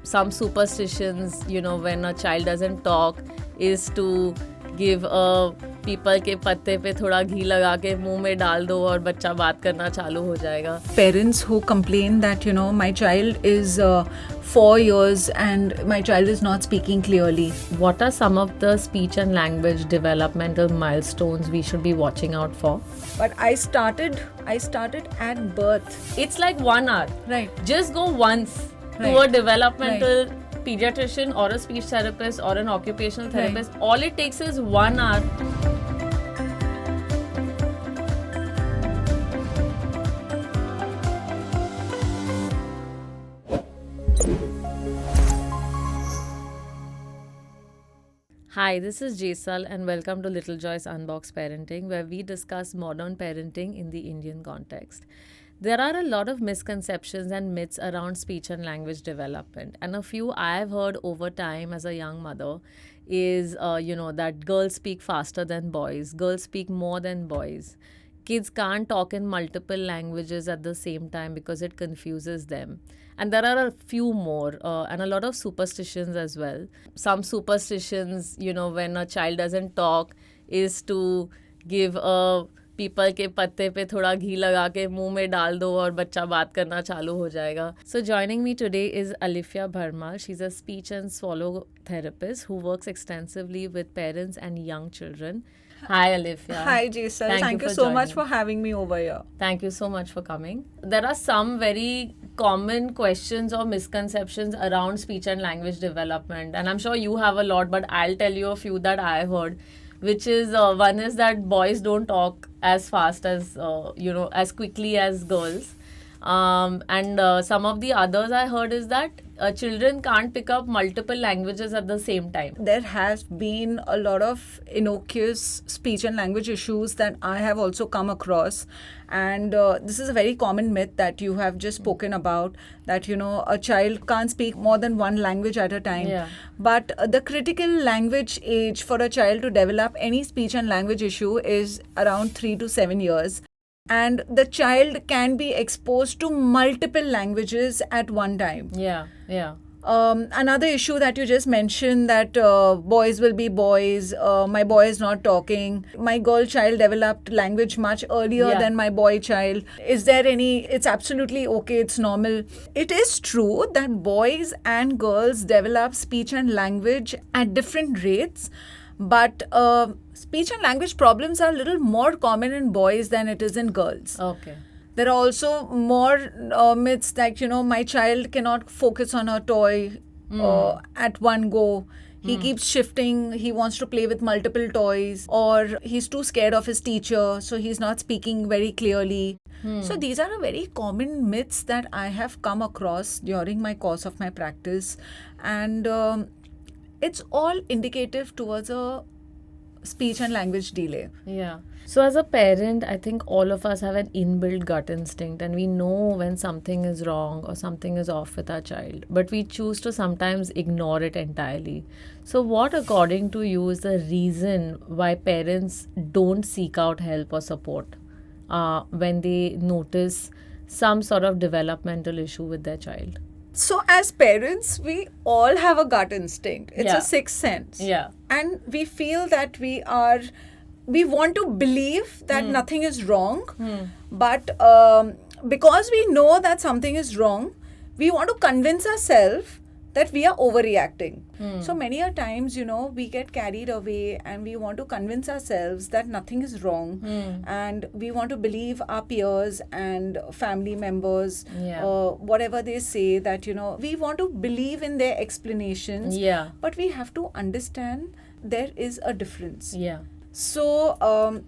some superstitions, when a child doesn't talk, is to give a people के पत्ते पे थोड़ा घी लगा के मुंह में डाल दो और बच्चा बात करना चालू हो जाएगा. Parents who complain that, my child is 4 years and my child is not speaking clearly. What are some of the speech and language developmental milestones we should be watching out for? But I started at birth. It's like 1 hour. Right. Just go once to a developmental pediatrician or a speech therapist or an occupational therapist. Right. All it takes is 1 hour. Hi, this is Jesal and welcome to Little Joy's Unbox Parenting, where we discuss modern parenting in the Indian context. There are a lot of misconceptions and myths around speech and language development, and a few I've heard over time as a young mother is, that girls speak faster than boys, girls speak more than boys. Kids can't talk in multiple languages at the same time because it confuses them. And there are a few more and a lot of superstitions as well. Some superstitions, when a child doesn't talk, is to give a people के पत्ते पे थोड़ा घी लगा के मुंह में डाल दो और बच्चा बात करना चालू हो जाएगा. So joining me today is Alifia Bharmar. She's a speech and swallow therapist who works extensively with parents and young children. Hi Alifia. Hi Jesal. Thank you so much for having me over here. Thank you so much for coming. There are some very common questions or misconceptions around speech and language development, and I'm sure you have a lot, but I'll tell you a few that I heard. Which is, one is that boys don't talk as fast as, as quickly as girls. And some of the others I heard is that children can't pick up multiple languages at the same time. There has been a lot of innocuous speech and language issues that I have also come across. And this is a very common myth that you have just spoken about, that, a child can't speak more than one language at a time. Yeah. But the critical language age for a child to develop any speech and language issue is around 3 to 7 years. And the child can be exposed to multiple languages at one time. Yeah. Another issue that you just mentioned, that boys will be boys, my boy is not talking. My girl child developed language much earlier than my boy child. Is there it's absolutely okay, it's normal. It is true that boys and girls develop speech and language at different rates. But speech and language problems are a little more common in boys than it is in girls. Okay. There are also more myths like, my child cannot focus on a toy at one go. He keeps shifting. He wants to play with multiple toys, or he's too scared of his teacher, so he's not speaking very clearly. So these are very common myths that I have come across during my course of my practice. And it's all indicative towards a speech and language delay. Yeah. So as a parent, I think all of us have an inbuilt gut instinct, and we know when something is wrong or something is off with our child, but we choose to sometimes ignore it entirely. So what, according to you, is the reason why parents don't seek out help or support when they notice some sort of developmental issue with their child? So as parents, we all have a gut instinct. It's a sixth sense. Yeah. And we feel that we want to believe that nothing is wrong. But because we know that something is wrong, we want to convince ourselves that we are overreacting. So many a times, we get carried away and we want to convince ourselves that nothing is wrong. And we want to believe our peers and family members, whatever they say, that, we want to believe in their explanations. Yeah. But we have to understand there is a difference. Yeah. So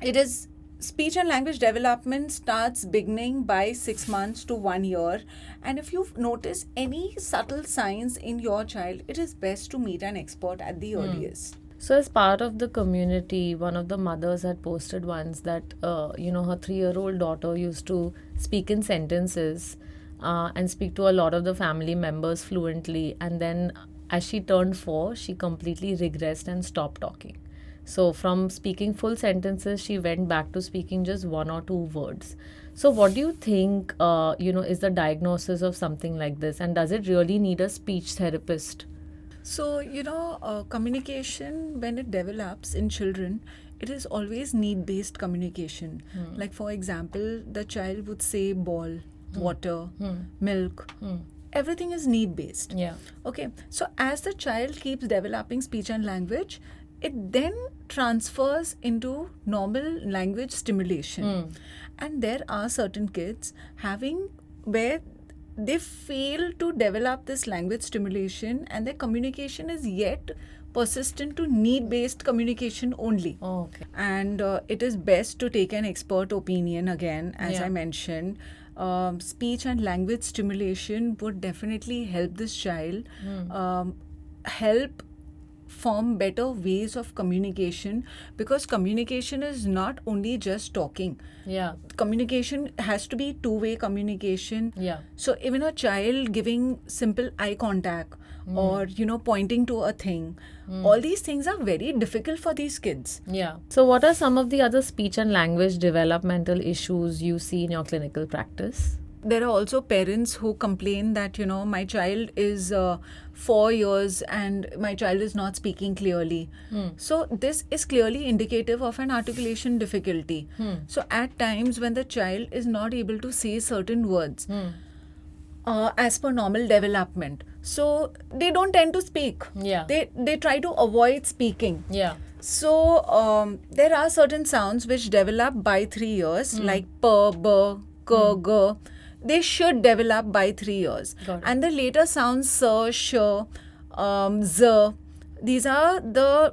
it is speech and language development starts beginning by 6 months to 1 year. And if you notice any subtle signs in your child, it is best to meet an expert at the earliest. So as part of the community, one of the mothers had posted once that, her 3-year-old daughter used to speak in sentences and speak to a lot of the family members fluently. And then as she turned 4, she completely regressed and stopped talking. So from speaking full sentences, she went back to speaking just 1 or 2 words. So, what do you think, is the diagnosis of something like this, and does it really need a speech therapist? So, communication, when it develops in children, it is always need based communication. Like, for example, the child would say ball, water, milk. Everything is need based. Yeah. Okay. So, as the child keeps developing speech and language, it then transfers into normal language stimulation. And there are certain kids having where they fail to develop this language stimulation and their communication is yet persistent to need based communication only. Oh, okay. And it is best to take an expert opinion again, as Yeah. I mentioned. Speech and language stimulation would definitely help this child help form better ways of communication, because communication is not only just talking. Yeah. Communication has to be two-way communication. Yeah. So even a child giving simple eye contact or pointing to a thing, all these things are very difficult for these kids. Yeah. So, what are some of the other speech and language developmental issues you see in your clinical practice? There are also parents who complain that my child is 4 years and my child is not speaking clearly. So this is clearly indicative of an articulation difficulty. So at times when the child is not able to say certain words as per normal development, so they don't tend to speak. Yeah. They try to avoid speaking. Yeah. So there are certain sounds which develop by 3 years, like p, b, k, g. They should develop by 3 years. Got it. And the later sounds s, sh, z. These are the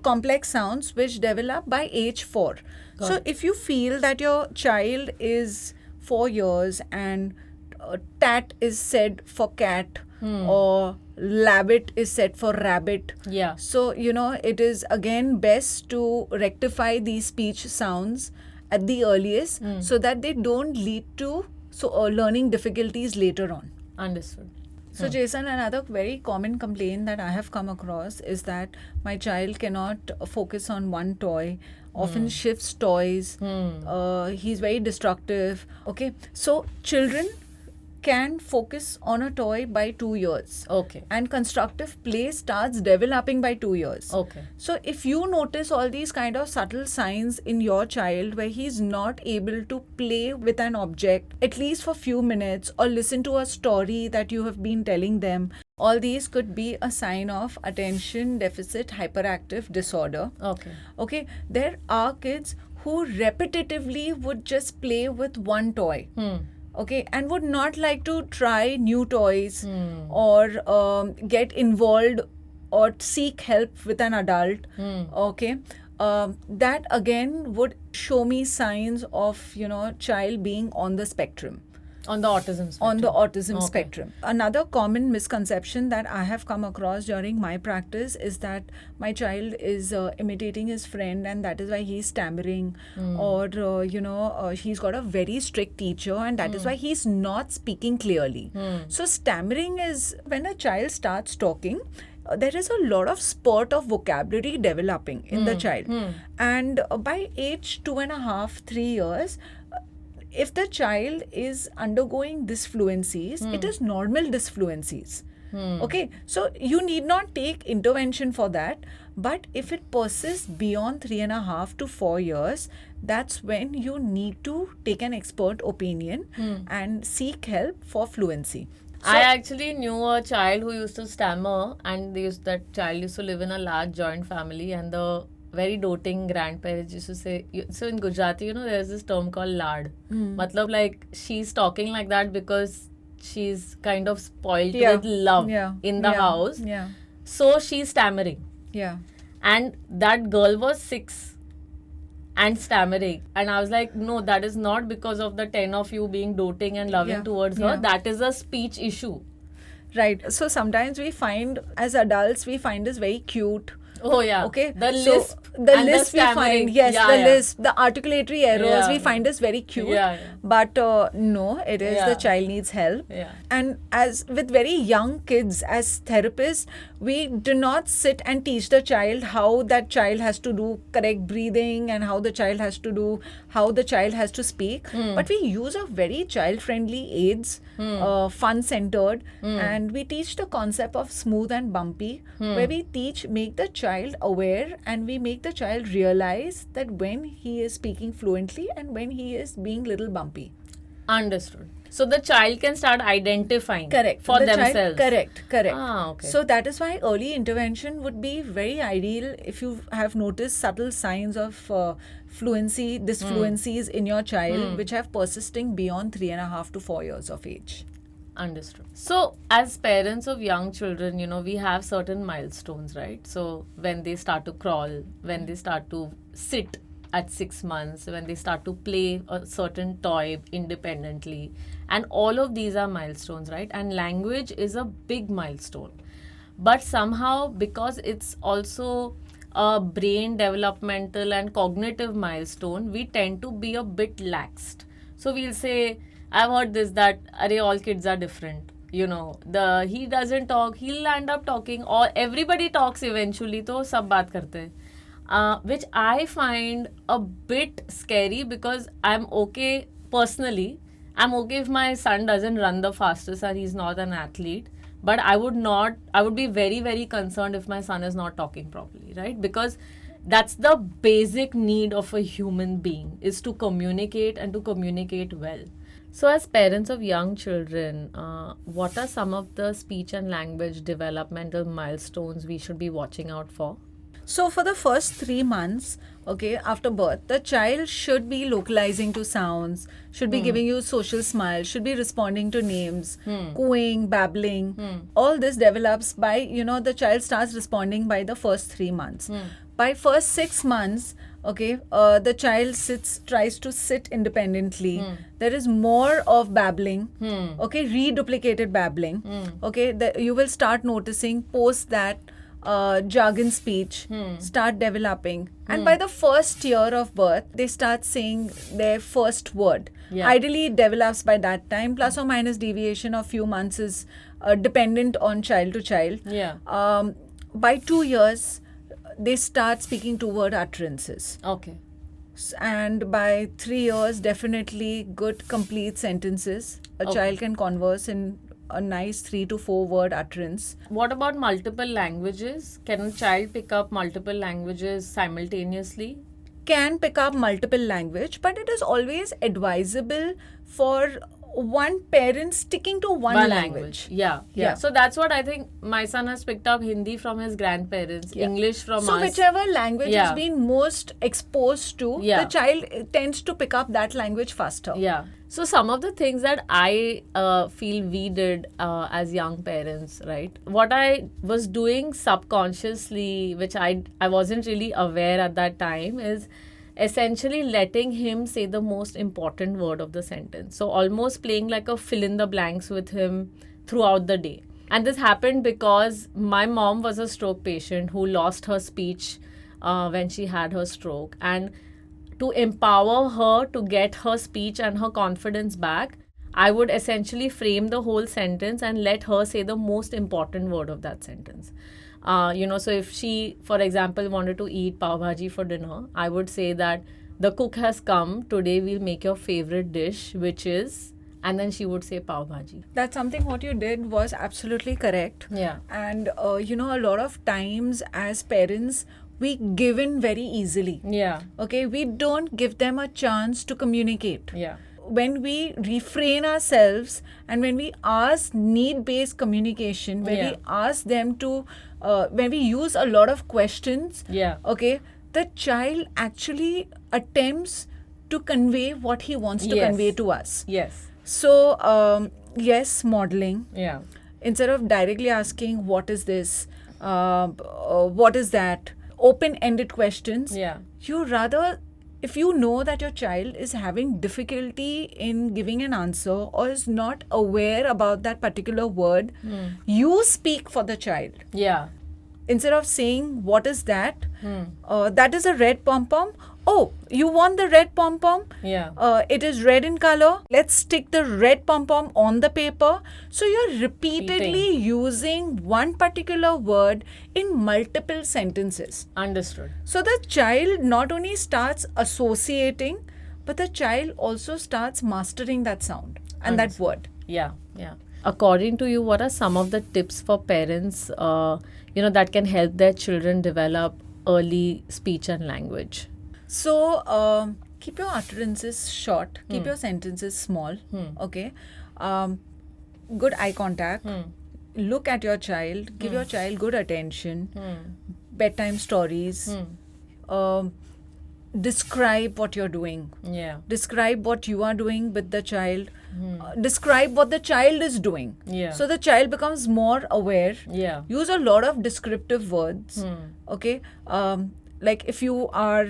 complex sounds which develop by age 4. Got So it. if you feel that your child is 4 years and tat is said for cat or labbit is said for rabbit. Yeah. So, it is again best to rectify these speech sounds at the earliest so that they don't lead to learning difficulties later on. Understood. So, Jason, another very common complaint that I have come across is that my child cannot focus on one toy, often shifts toys, he's very destructive. Okay, so children can focus on a toy by 2 years. Okay. And constructive play starts developing by 2 years. Okay. So if you notice all these kind of subtle signs in your child where he's not able to play with an object at least for few minutes or listen to a story that you have been telling them, all these could be a sign of attention deficit hyperactive disorder. Okay. Okay, there are kids who repetitively would just play with one toy. Okay, and would not like to try new toys or get involved or seek help with an adult. Okay, that again would show me signs of child being on the spectrum. On the autism spectrum. On the autism Okay. spectrum. Another common misconception that I have come across during my practice is that my child is imitating his friend and that is why he's stammering, or he's got a very strict teacher and that is why he's not speaking clearly. So stammering is when a child starts talking, there is a lot of spurt of vocabulary developing in the child. And by age 2.5, 3 years, if the child is undergoing disfluencies, it is normal disfluencies. Okay, so you need not take intervention for that. But if it persists beyond 3.5 to 4 years, that's when you need to take an expert opinion and seek help for fluency. I actually knew a child who used to stammer, and that child used to live in a large joint family, and the very doting grandparents used to say, so in Gujarati, there's this term called lad. Matlab, like, she's talking like that because she's kind of spoiled with love in the house. Yeah. So she's stammering. Yeah. And that girl was 6 and stammering. And I was like, no, that is not because of the 10 of you being doting and loving towards her. That is a speech issue. Right. So sometimes we find, as adults, we find this very cute. Oh yeah. Okay, The so lisp. the and lisp we stammering. find, yes, Yeah, the yeah. lisp, the articulatory errors Yeah, we yeah. find is very cute. Yeah, yeah. But no, it is Yeah. the child needs help. Yeah. And as with very young kids, as therapists, we do not sit and teach the child how that child has to do correct breathing and how the child has to speak. But we use a very child-friendly aids, fun-centered, and we teach the concept of smooth and bumpy, where we make the child aware, and we make the child realize that when he is speaking fluently and when he is being little bumpy. Understood. So the child can start identifying Correct. for The child- themselves. correct. Okay. So that is why early intervention would be very ideal if you have noticed subtle signs of disfluencies in your child, which have persisting beyond 3.5 to 4 years of age. Understood. So, as parents of young children, we have certain milestones, right? So, when they start to crawl, when they start to sit at 6 months, when they start to play a certain toy independently, and all of these are milestones, right? And language is a big milestone. But somehow, because it's also a brain developmental and cognitive milestone, we tend to be a bit laxed. So, we'll say, I've heard this that all kids are different. He doesn't talk, he'll end up talking, or everybody talks eventually, तो सब बात करते हैं. Which I find a bit scary, because I'm okay personally. I'm okay if my son doesn't run the fastest or he's not an athlete. But I would be very, very concerned if my son is not talking properly, right? Because that's the basic need of a human being, is to communicate and to communicate well. So, as parents of young children, what are some of the speech and language developmental milestones we should be watching out for? So for the first 3 months, okay, after birth, the child should be localizing to sounds, should be giving you social smiles, should be responding to names, cooing, babbling. All this develops by, the child starts responding by the first 3 months. By first 6 months, okay, the child tries to sit independently. There is more of babbling, okay, reduplicated babbling. Okay, you will start noticing post that jargon speech start developing, and by the first year of birth they start saying their first word. Ideally it develops by that time, plus or minus deviation of few months is dependent on child to child. By 2 years they start speaking two-word utterances. Okay. And by 3 years, definitely good complete sentences. A child can converse in a nice 3 to 4 word utterance. What about multiple languages? Can a child pick up multiple languages simultaneously? Can pick up multiple language, but it is always advisable for one parent sticking to one language. Yeah. So that's what I think. My son has picked up Hindi from his grandparents, English from us. So whichever language has been most exposed to, the child tends to pick up that language faster. So some of the things that I feel we did as young parents, right? What I was doing subconsciously, which I wasn't really aware at that time, is essentially letting him say the most important word of the sentence. So almost playing like a fill in the blanks with him throughout the day. And this happened because my mom was a stroke patient who lost her speech when she had her stroke. And to empower her to get her speech and her confidence back, I would essentially frame the whole sentence and let her say the most important word of that sentence. So if she, for example, wanted to eat pav bhaji for dinner, I would say that the cook has come, today we'll make your favorite dish, which is, and then she would say pav bhaji. That's something what you did was absolutely correct. And a lot of times as parents, we give in very easily. Okay, we don't give them a chance to communicate. When we refrain ourselves and when we ask need-based communication, when we ask them to, when we use a lot of questions, okay, the child actually attempts to convey what he wants to convey to us. So, yes, modeling. Instead of directly asking, what is this? What is that? Open-ended questions. You rather, if you know that your child is having difficulty in giving an answer or is not aware about that particular word, you speak for the child. instead of saying, what is that? That is a red pom-pom. Oh, you want the red pom-pom? Yeah. It is red in color. Let's stick the red pom-pom on the paper. So you're repeatedly using one particular word in multiple sentences. Understood. So the child not only starts associating, but the child also starts mastering that sound and that word. Yeah, yeah. According to you, what are some of the tips for parents, that can help their children develop early speech and language? So keep your utterances short, keep your sentences small, okay? Good eye contact, look at your child, give your child good attention, bedtime stories, describe what you're doing. Yeah. Describe what you are doing with the child. Describe what the child is doing. Yeah. So the child becomes more aware. Yeah. Use a lot of descriptive words. Okay. Like if you are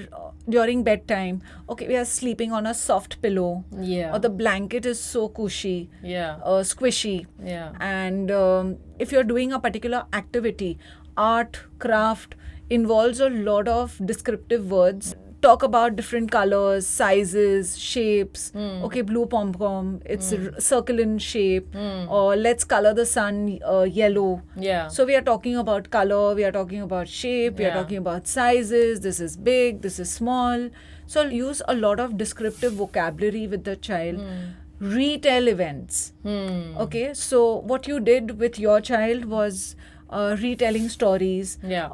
during bedtime, okay, we are sleeping on a soft pillow. Yeah. Or the blanket is so cushy. Yeah. Squishy. Yeah. And if you're doing a particular activity, art, craft, involves a lot of descriptive words. Talk about different colors, sizes, shapes. Okay, blue pom-pom, it's a circle in shape. Or let's color the sun yellow. Yeah. So we are talking about color, we are talking about shape, we are Yeah. talking about sizes. This is big, this is small. So use a lot of descriptive vocabulary with the child. Retell events. Okay, so what you did with your child was retelling stories, Yeah.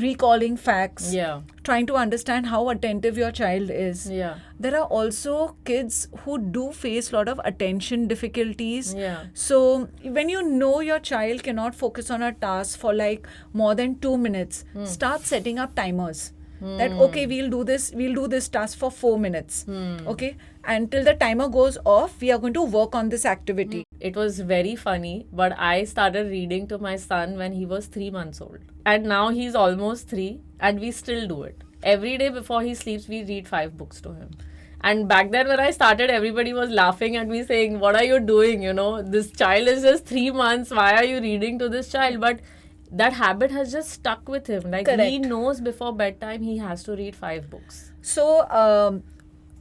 recalling facts, Yeah. trying to understand how attentive your child is. Yeah. There are also kids who do face a lot of attention difficulties. Yeah. So when you know your child cannot focus on a task for like more than 2 minutes, start setting up timers. That okay, we'll do this task for 4 minutes. Okay, until the timer goes off, we are going to work on this activity. It was very funny, but I started reading to my son when he was 3 months old. And now he's almost 3, and we still do it. Every day before he sleeps, we read 5 books to him. And back then when I started, everybody was laughing at me saying, what are you doing? This child is just 3 months. Why are you reading to this child? But that habit has just stuck with him. Like he Correct. knows before bedtime he has to read 5 books. So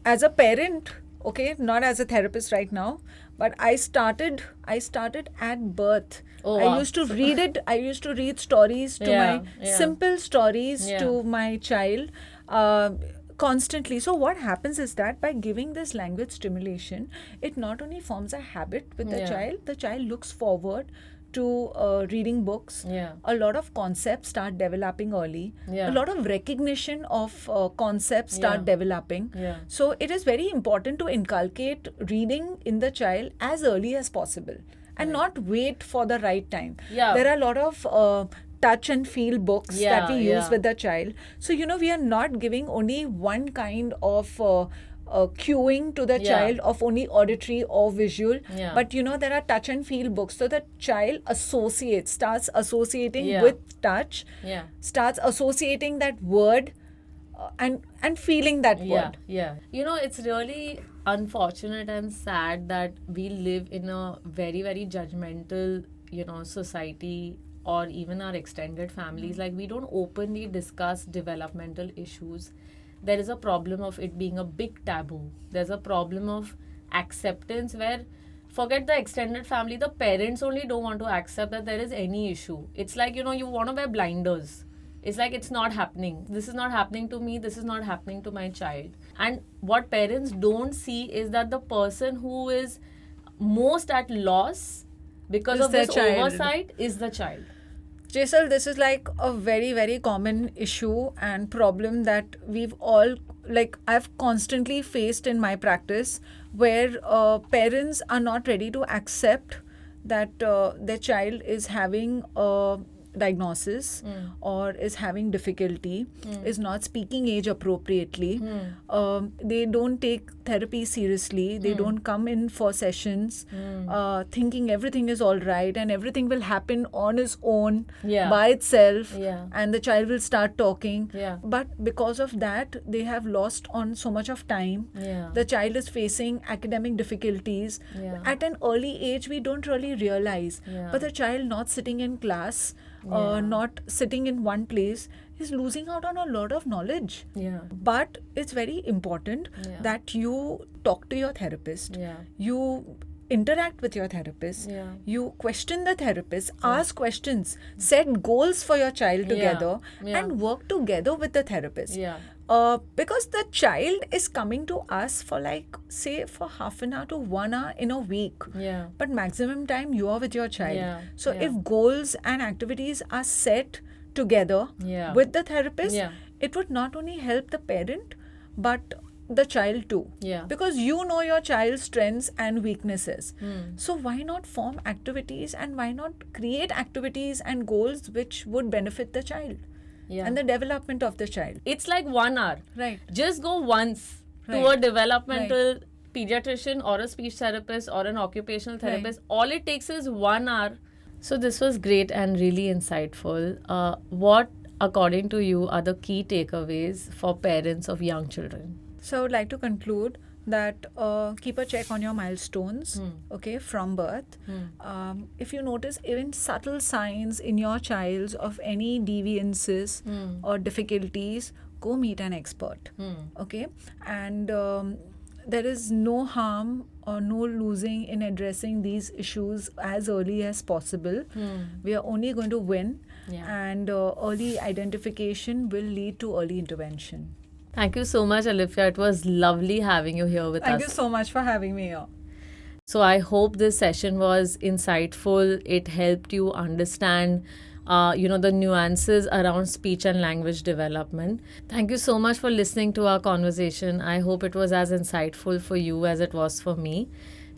as a parent, okay, not as a therapist right now, but I started at birth. Oh, I wow. used to read it. I used to read stories to my simple stories to my child constantly. So what happens is that by giving this language stimulation, it not only forms a habit with the child looks forward to reading books. Yeah. A lot of concepts start developing early. Yeah. A lot of recognition of concepts start developing. Yeah. So it is very important to inculcate reading in the child as early as possible and not wait for the right time. Yeah. There are a lot of touch and feel books that we use with the child. So, we are not giving only one kind of cueing to the child of only auditory or visual, but there are touch and feel books, so the child starts associating with touch, starts associating that word and feeling that word. It's really unfortunate and sad that we live in a very, very judgmental society, or even our extended families. Like, we don't openly discuss developmental issues. There is a problem of it being a big taboo. There's a problem of acceptance where, forget the extended family, the parents only don't want to accept that there is any issue. It's like, you want to wear blinders. It's like, it's not happening. This is not happening to me. This is not happening to my child. And what parents don't see is that the person who is most at loss because of this oversight is the child. Jesal, this is like a very, very common issue and problem that we've all, I've constantly faced in my practice, where parents are not ready to accept that their child is having a diagnosis or is having difficulty, is not speaking age appropriately. They don't take therapy seriously. They don't come in for sessions thinking everything is all right and everything will happen on its own by itself, and the child will start talking. But because of that, they have lost on so much of time. The child is facing academic difficulties. At an early age, we don't really realize, but the child not sitting in class, Yeah. not sitting in one place, is losing out on a lot of knowledge. Yeah. But it's very important Yeah. that you talk to your therapist. Yeah. You interact with your therapist. Yeah. You question the therapist, ask questions, set goals for your child together, Yeah. and work together with the therapist. Yeah. Because the child is coming to us for like, say, for half an hour to 1 hour in a week. Yeah. But maximum time you are with your child. Yeah. So Yeah. if goals and activities are set together Yeah. with the therapist, Yeah. it would not only help the parent but the child too. Yeah. Because you know your child's strengths and weaknesses. Hmm. So why not form activities, and why not create activities and goals which would benefit the child Yeah. and the development of the child? It's like 1 hour. Right. Just go once to Right. a developmental pediatrician or a speech therapist or an occupational therapist. All it takes is 1 hour. So this was great and really insightful. What, according to you, are the key takeaways for parents of young children? So I would like to conclude that keep a check on your milestones, okay, from birth. If you notice even subtle signs in your child of any deviances or difficulties, go meet an expert, okay? And there is no harm or no losing in addressing these issues as early as possible. We are only going to win, and early identification will lead to early intervention. Thank you so much, Alifia. It was lovely having you here with us. Thank you so much for having me here. So I hope this session was insightful. It helped you understand, the nuances around speech and language development. Thank you so much for listening to our conversation. I hope it was as insightful for you as it was for me.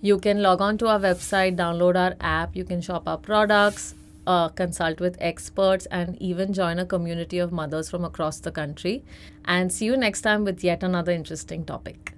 You can log on to our website, download our app. You can shop our products, consult with experts, and even join a community of mothers from across the country. And see you next time with yet another interesting topic.